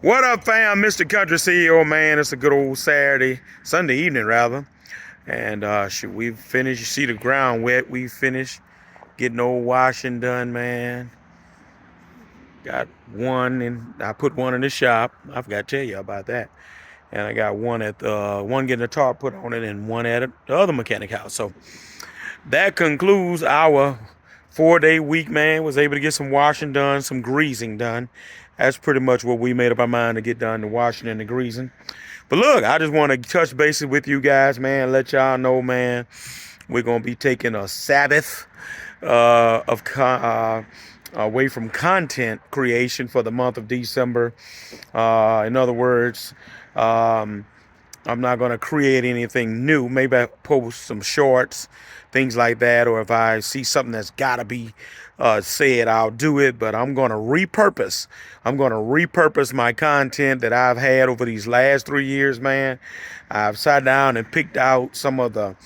What up, fam? Mr. Country CEO, man. It's a good old Sunday evening, rather. And we finished. You see the ground wet. We finished getting old washing done, man. Got one, and I put one in the shop. I forgot to tell you about that. And I got one at one getting the tarp put on it, and one at the other mechanic house. So that concludes our 4-day week, man. Was able to get some washing done, some greasing done. That's pretty much what we made up our mind to get done, the washing and the greasing. But look, I just want to touch bases with you guys, man. Let y'all know, man, we're going to be taking a Sabbath away from content creation for the month of December. In other words, I'm not going to create anything new. Maybe I post some shorts, things like that, or if I see something that's got to be said, I'll do it. But I'm going to repurpose. I'm going to repurpose my content that I've had over these last 3 years, man. I've sat down and picked out some of the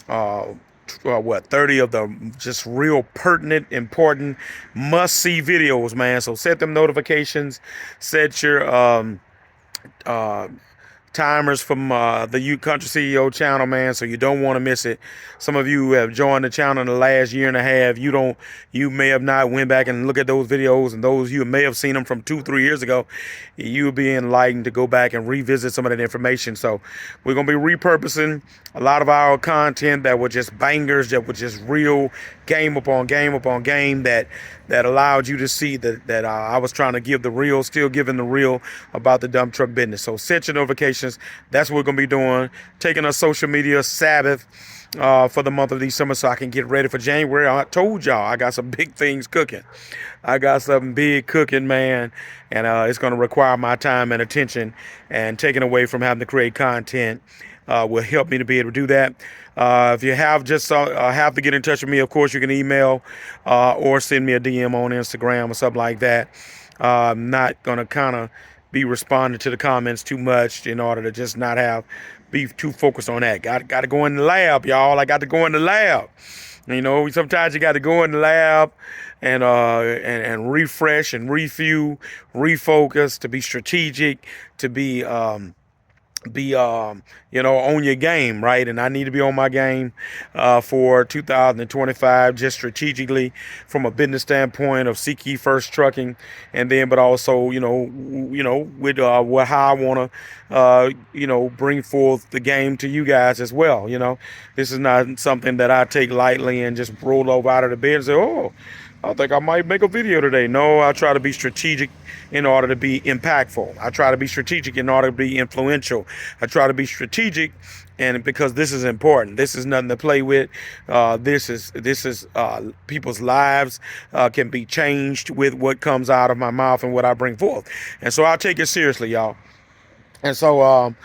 30 of the just real pertinent, important, must-see videos, man. So set them notifications, set your timers from the You Country CEO channel, man, so you don't want to miss it. Some of you have joined the channel in the last year and a half. You may have not went back and look at those videos, and those you may have seen them from 2-3 years ago. You'll be enlightened to go back and revisit some of that information. So we're gonna be repurposing a lot of our content that were just bangers, that were just real game upon game upon game, that allowed you to see that I was trying to give the real, still giving the real about the dump truck business. So set your notifications. That's what we're going to be doing. Taking a social media Sabbath for the month of December so I can get ready for January. I told y'all I got some big things cooking. I got something big cooking, man. And it's going to require my time and attention, and taking away from having to create content will help me to be able to do that. If you have to get in touch with me, of course, you can email or send me a DM on Instagram or something like that. I'm not going to kind of be responding to the comments too much in order to just not be too focused on that. Got to go in the lab, y'all. I got to go in the lab. You know, sometimes you got to go in the lab and refresh and refuel, refocus, to be strategic, to be on your game, right? And I need to be on my game for 2025, just strategically from a business standpoint of Seek Ye First Trucking, and then but also with how I want to bring forth the game to you guys as well. This is not something that I take lightly and just roll over out of the bed and say, oh, I think I might make a video today. No, I try to be strategic in order to be impactful. I try to be strategic in order to be influential. I try to be strategic, and because this is important. This is nothing to play with. This is people's lives can be changed with what comes out of my mouth and what I bring forth. And so I take it seriously, y'all. And so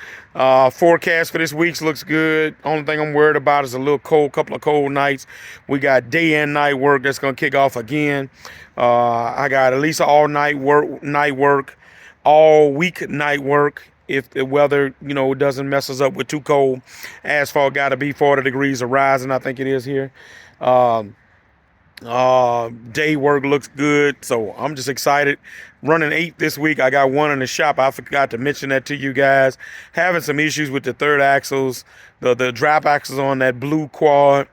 forecast for this week looks good. Only thing I'm worried about is a little cold, couple of cold nights. We got day and night work that's going to kick off again. I got at least night work, all week night work. If the weather, doesn't mess us up with too cold. Asphalt got to be 40 degrees or rising, I think it is here. Day work looks good, so I'm just excited. Running 8 this week. I got 1 in the shop. I forgot to mention that to you guys. Having some issues with the third axles, the drop axles on that blue quad,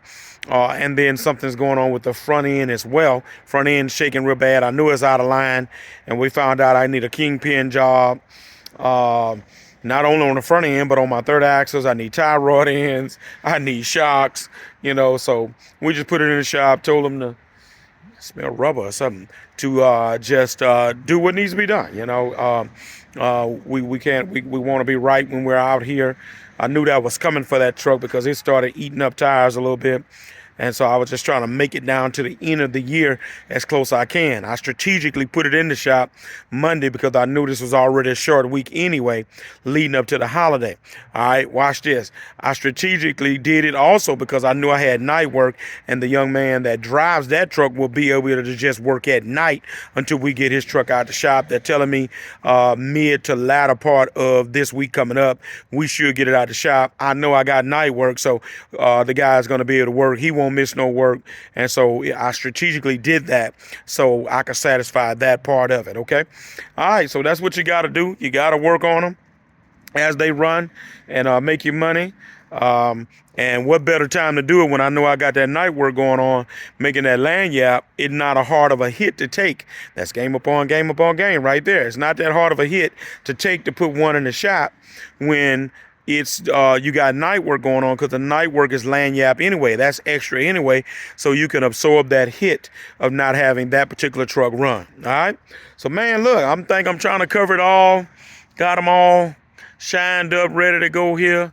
and then something's going on with the front end as well. Front end shaking real bad. I knew it was out of line, and we found out I need a kingpin job. Not only on the front end, but on my third axles. I need tie rod ends. I need shocks. So we just put it in the shop. Told them to smell rubber or something to just do what needs to be done. We want to be right when we're out here. I knew that was coming for that truck because it started eating up tires a little bit. And so I was just trying to make it down to the end of the year as close as I can. I strategically put it in the shop Monday because I knew this was already a short week anyway, leading up to the holiday. All right, watch this. I strategically did it also because I knew I had night work, and the young man that drives that truck will be able to just work at night until we get his truck out the shop. They're telling me mid to latter part of this week coming up, we should get it out the shop. I know I got night work, so the guy's going to be able to work. He won't don't miss no work. And so I strategically did that so I could satisfy that part of it. Okay. All right. So that's what you got to do. You got to work on them as they run and make you money. And what better time to do it when I know I got that night work going on, making that lanyard. It's not a hard of a hit to take. That's game upon game right there. It's not that hard of a hit to take to put one in the shop when it's you got night work going on, because the night work is lanyard anyway. That's extra anyway, so you can absorb that hit of not having that particular truck run. All right. So man, look, I'm trying to cover it all. Got them all shined up, ready to go here.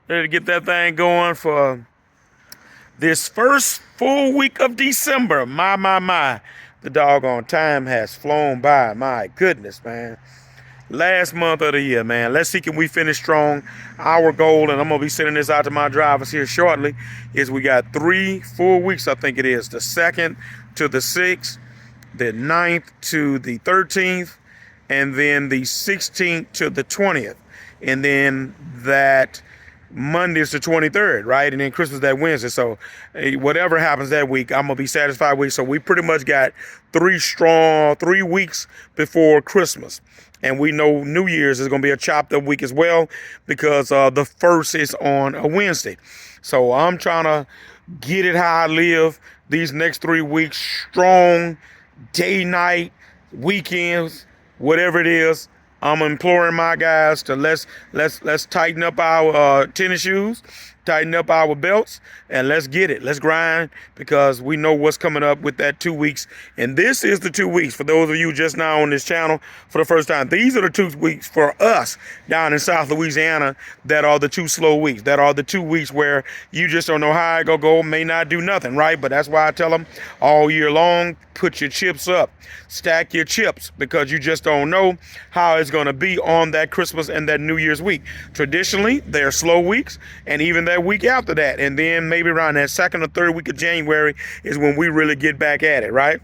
Ready to get that thing going for this first full week of December. My. The doggone time has flown by. My goodness, man. Last month of the year, man. Let's see, can we finish strong? Our goal, and I'm going to be sending this out to my drivers here shortly, is we got 3 full weeks, I think it is. The 2nd to the 6th, the 9th to the 13th, and then the 16th to the 20th. And then that Monday is the 23rd, right? And then Christmas that Wednesday. So whatever happens that week, I'm going to be satisfied with. So we pretty much got 3 weeks before Christmas. And we know New Year's is going to be a chopped up week as well, because the 1st is on a Wednesday. So I'm trying to get it how I live these next 3 weeks, strong, day, night, weekends, whatever it is. I'm imploring my guys to let's tighten up our tennis shoes, tighten up our belts, and let's get it. Let's grind, because we know what's coming up with that 2 weeks. And this is the 2 weeks for those of you just now on this channel for the first time. These are the 2 weeks for us down in South Louisiana that are the 2 slow weeks. That are the 2 weeks where you just don't know how it gonna go, may not do nothing, right? But that's why I tell them all year long, put your chips up, stack your chips, because you just don't know how it's going to be on that Christmas and that New Year's week. Traditionally, they're slow weeks, and even that week after that, and then maybe around that 2nd or 3rd week of January is when we really get back at it, right?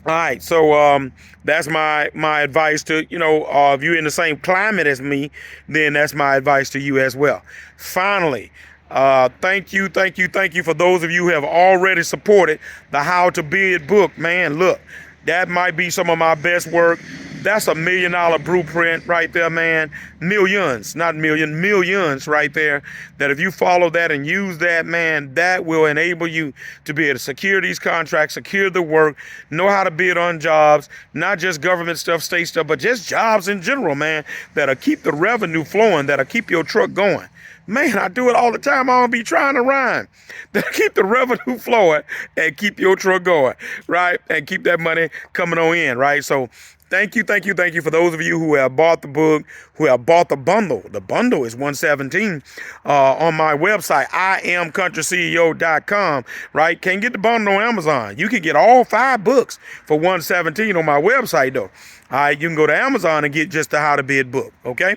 All right, so that's my advice to, if you're in the same climate as me, then that's my advice to you as well. Finally, thank you for those of you who have already supported the How to Bid book. Man, look, that might be some of my best work. That's $1 million blueprint right there, man. Millions, not million, millions right there. That if you follow that and use that, man, that will enable you to be able to secure these contracts, secure the work, know how to bid on jobs, not just government stuff, state stuff, but just jobs in general, man, that'll keep the revenue flowing, that'll keep your truck going. Man, I do it all the time. I don't be trying to rhyme. That'll keep the revenue flowing and keep your truck going, right? And keep that money coming on in, right? So thank you for those of you who have bought the book, who have bought the bundle. The bundle is $117 on my website, IamCountryCEO.com, right? Can't get the bundle on Amazon. You can get all 5 books for $117 on my website, though. All right, you can go to Amazon and get just the How to Bid book, okay?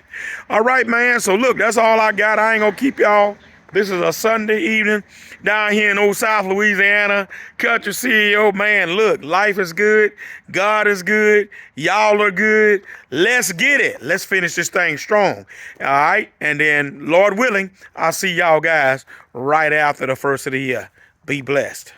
All right, man, so look, that's all I got. I ain't gonna keep y'all. This is a Sunday evening down here in old South Louisiana. Country CEO, man, look, life is good. God is good. Y'all are good. Let's get it. Let's finish this thing strong. All right, and then, Lord willing, I'll see y'all guys right after the 1st of the year. Be blessed.